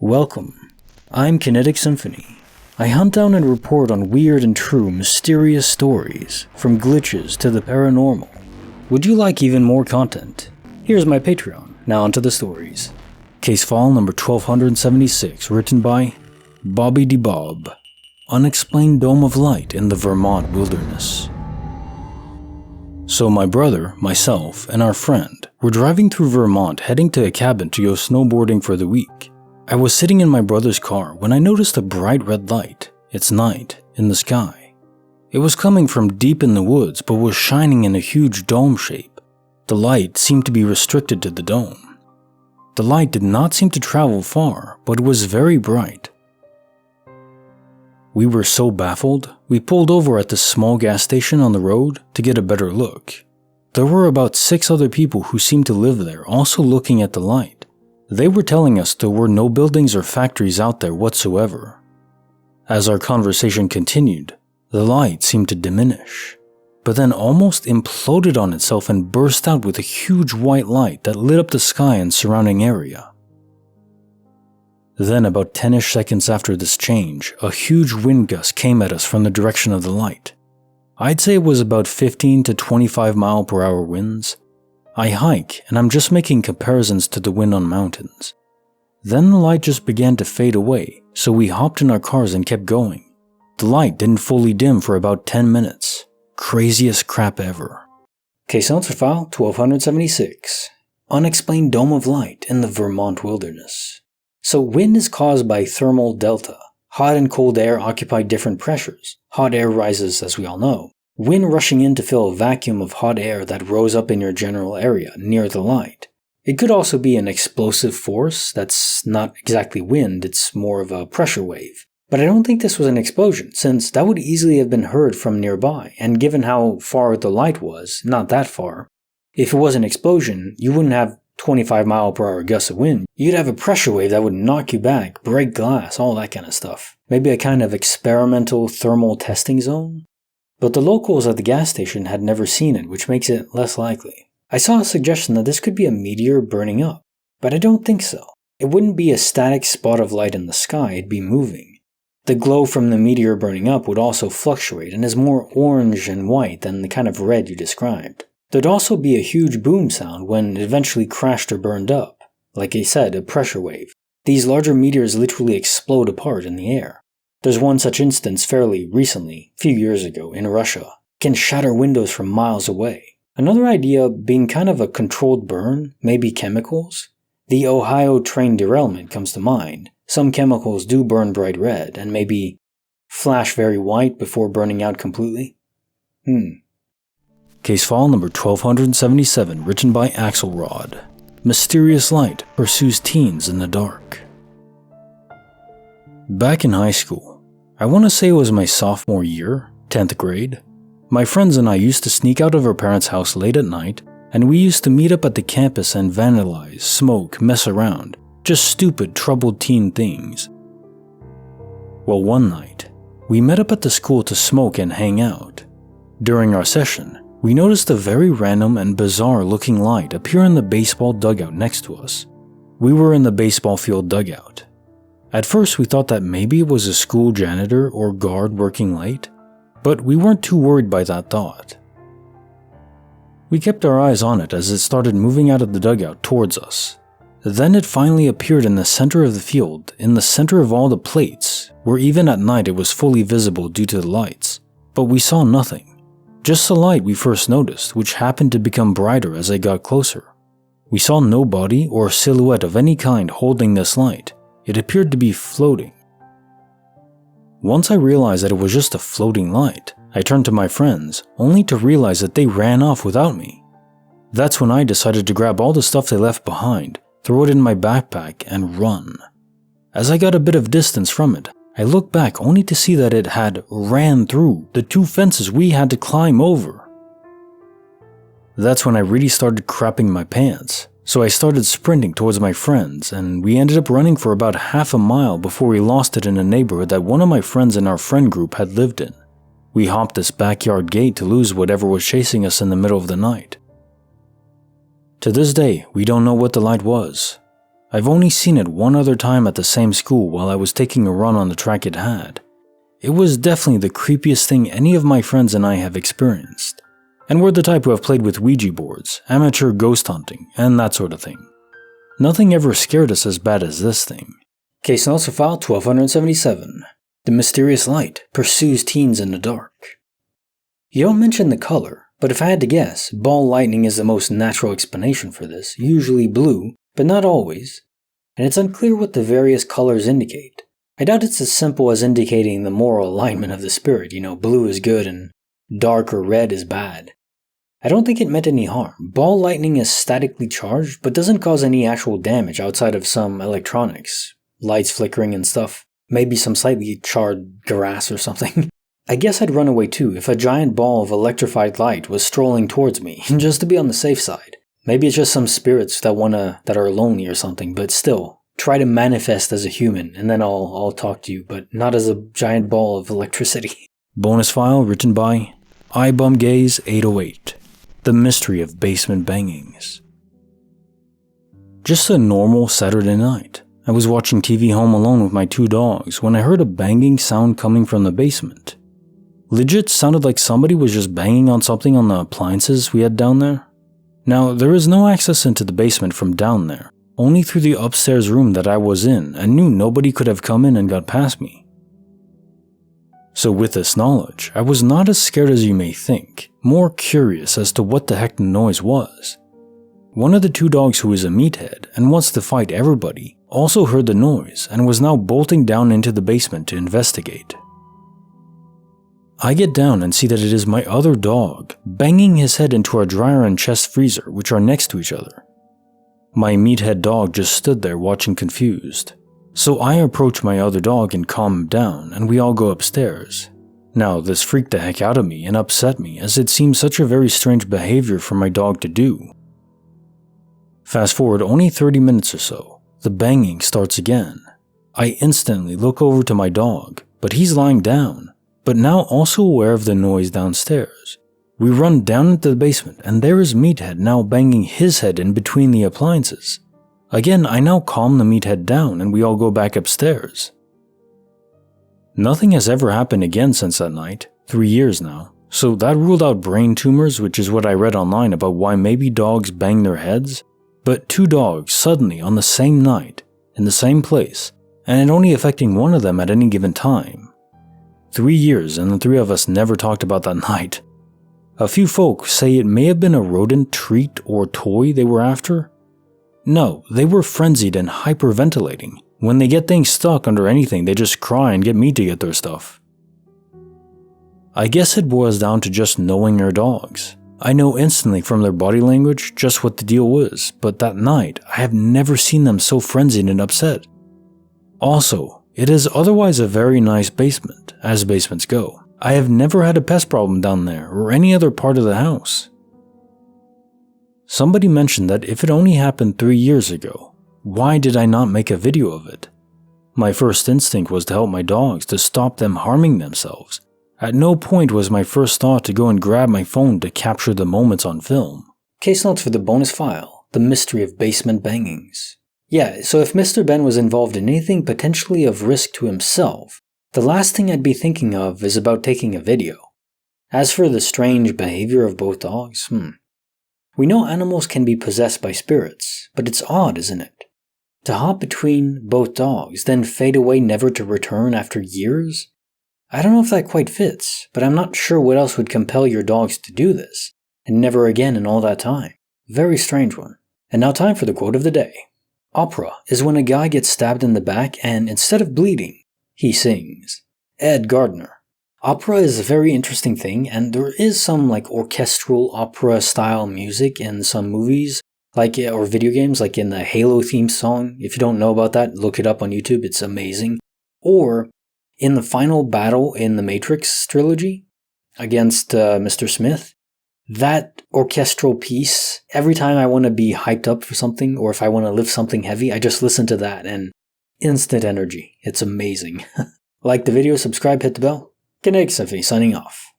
Welcome. I'm Kinetic Symphony. I hunt down and report on weird and true mysterious stories, from glitches to the paranormal. Would you like even more content? Here's my Patreon. Now onto the stories. Case file number 1276, written by bobidebob. Unexplained dome of light in the Vermont wilderness. So my brother, myself, and our friend were driving through Vermont heading to a cabin to go snowboarding for the week. I was sitting in my brother's car when I noticed a bright red light, it's night, in the sky. It was coming from deep in the woods but was shining in a huge dome shape. The light seemed to be restricted to the dome. The light did not seem to travel far, but it was very bright. We were so baffled, we pulled over at this small gas station on the road to get a better look. There were about 6 other people who seemed to live there also looking at the light. They were telling us there were no buildings or factories out there whatsoever. As our conversation continued, the light seemed to diminish, but then almost imploded on itself and burst out with a huge white light that lit up the sky and surrounding area. Then about 10-ish seconds after this change, a huge wind gust came at us from the direction of the light. I'd say it was about 15 to 25 mile per hour winds. I hike, and I'm just making comparisons to the wind on mountains. Then the light just began to fade away, so we hopped in our cars and kept going. The light didn't fully dim for about 10 minutes. Craziest crap ever. Case answer file 1276. Unexplained dome of light in the Vermont wilderness. So wind is caused by thermal delta. Hot and cold air occupy different pressures. Hot air rises, as we all know. Wind rushing in to fill a vacuum of hot air that rose up in your general area, near the light. It could also be an explosive force that's not exactly wind, it's more of a pressure wave. But I don't think this was an explosion, since that would easily have been heard from nearby, and given how far the light was, not that far. If it was an explosion, you wouldn't have 25 mile per hour gusts of wind. You'd have a pressure wave that would knock you back, break glass, all that kind of stuff. Maybe a kind of experimental thermal testing zone? But the locals at the gas station had never seen it, which makes it less likely. I saw a suggestion that this could be a meteor burning up, but I don't think so. It wouldn't be a static spot of light in the sky, it'd be moving. The glow from the meteor burning up would also fluctuate and is more orange and white than the kind of red you described. There'd also be a huge boom sound when it eventually crashed or burned up. Like I said, a pressure wave. These larger meteors literally explode apart in the air. There's one such instance fairly recently, a few years ago, in Russia. It can shatter windows from miles away. Another idea being kind of a controlled burn, maybe chemicals. The Ohio train derailment comes to mind. Some chemicals do burn bright red, and maybe flash very white before burning out completely. Case file number 1277, written by AlxRode. Mysterious light pursues teens in the dark. Back in high school, I want to say it was my sophomore year, 10th grade, my friends and I used to sneak out of our parents' house late at night, and we used to meet up at the campus and vandalize, smoke, mess around, just stupid, troubled teen things. Well, one night, we met up at the school to smoke and hang out. During our session, we noticed a very random and bizarre looking light appear in the baseball dugout next to us. We were in the baseball field dugout. At first we thought that maybe it was a school janitor or guard working late, but we weren't too worried by that thought. We kept our eyes on it as it started moving out of the dugout towards us. Then it finally appeared in the center of the field, in the center of all the plates, where even at night it was fully visible due to the lights. But we saw nothing. Just the light we first noticed, which happened to become brighter as I got closer. We saw no body or silhouette of any kind holding this light. It appeared to be floating. Once I realized that it was just a floating light, I turned to my friends, only to realize that they ran off without me. That's when I decided to grab all the stuff they left behind, throw it in my backpack, and run. As I got a bit of distance from it, I looked back only to see that it had ran through the 2 fences we had to climb over. That's when I really started crapping my pants. So I started sprinting towards my friends, and we ended up running for about half a mile before we lost it in a neighborhood that one of my friends in our friend group had lived in. We hopped this backyard gate to lose whatever was chasing us in the middle of the night. To this day, we don't know what the light was. I've only seen it one other time at the same school while I was taking a run on the track it had. It was definitely the creepiest thing any of my friends and I have experienced. And we're the type who have played with Ouija boards, amateur ghost hunting, and that sort of thing. Nothing ever scared us as bad as this thing. Case notes for file 1277. The mysterious light pursues teens in the dark. You don't mention the color, but if I had to guess, ball lightning is the most natural explanation for this, usually blue, but not always. And it's unclear what the various colors indicate. I doubt it's as simple as indicating the moral alignment of the spirit, blue is good and dark or red is bad. I don't think it meant any harm. Ball lightning is statically charged, but doesn't cause any actual damage outside of some electronics, lights flickering and stuff. Maybe some slightly charred grass or something. I guess I'd run away too if a giant ball of electrified light was strolling towards me, just to be on the safe side. Maybe it's just some spirits that are lonely or something, but still, try to manifest as a human and then I'll talk to you, but not as a giant ball of electricity. Bonus file written by iBumGaze808. The Mystery of Basement Bangings. Just a normal Saturday night. I was watching TV home alone with my 2 dogs when I heard a banging sound coming from the basement. Legit sounded like somebody was just banging on something on the appliances we had down there. Now, there is no access into the basement from down there, only through the upstairs room that I was in and knew nobody could have come in and got past me. So with this knowledge, I was not as scared as you may think, more curious as to what the heck the noise was. One of the 2 dogs who is a meathead and wants to fight everybody also heard the noise and was now bolting down into the basement to investigate. I get down and see that it is my other dog banging his head into our dryer and chest freezer, which are next to each other. My meathead dog just stood there watching confused. So I approach my other dog and calm him down, and we all go upstairs. Now, this freaked the heck out of me and upset me, as it seemed such a very strange behavior for my dog to do. Fast forward only 30 minutes or so, the banging starts again. I instantly look over to my dog, but he's lying down, but now also aware of the noise downstairs. We run down into the basement, and there is Meathead now banging his head in between the appliances. Again, I now calm the meathead down and we all go back upstairs. Nothing has ever happened again since that night, 3 years now, so that ruled out brain tumors, which is what I read online about why maybe dogs bang their heads, but 2 dogs suddenly on the same night, in the same place, and it only affecting one of them at any given time. 3 years and the 3 of us never talked about that night. A few folk say it may have been a rodent treat or toy they were after. No, they were frenzied and hyperventilating. When they get things stuck under anything, they just cry and get me to get their stuff. I guess it boils down to just knowing your dogs. I know instantly from their body language just what the deal was, but that night, I have never seen them so frenzied and upset. Also, it is otherwise a very nice basement, as basements go. I have never had a pest problem down there or any other part of the house. Somebody mentioned that if it only happened 3 years ago, why did I not make a video of it? My first instinct was to help my dogs, to stop them harming themselves. At no point was my first thought to go and grab my phone to capture the moments on film. Case notes for the bonus file, The Mystery of Basement Bangings. Yeah, so if Mr. Ben was involved in anything potentially of risk to himself, the last thing I'd be thinking of is about taking a video. As for the strange behavior of both dogs, we know animals can be possessed by spirits, but it's odd, isn't it? To hop between both dogs, then fade away never to return after years? I don't know if that quite fits, but I'm not sure what else would compel your dogs to do this, and never again in all that time. Very strange one. And now time for the quote of the day. Opera is when a guy gets stabbed in the back and instead of bleeding, he sings. Ed Gardner. Opera is a very interesting thing, and there is some orchestral opera style music in some movies, or video games, like in the Halo theme song. If you don't know about that, look it up on YouTube, it's amazing. Or in the final battle in the Matrix trilogy against Mr. Smith, that orchestral piece, every time I want to be hyped up for something, or if I want to lift something heavy, I just listen to that and instant energy. It's amazing. Like the video, subscribe, hit the bell. Kinetic Symphony signing off.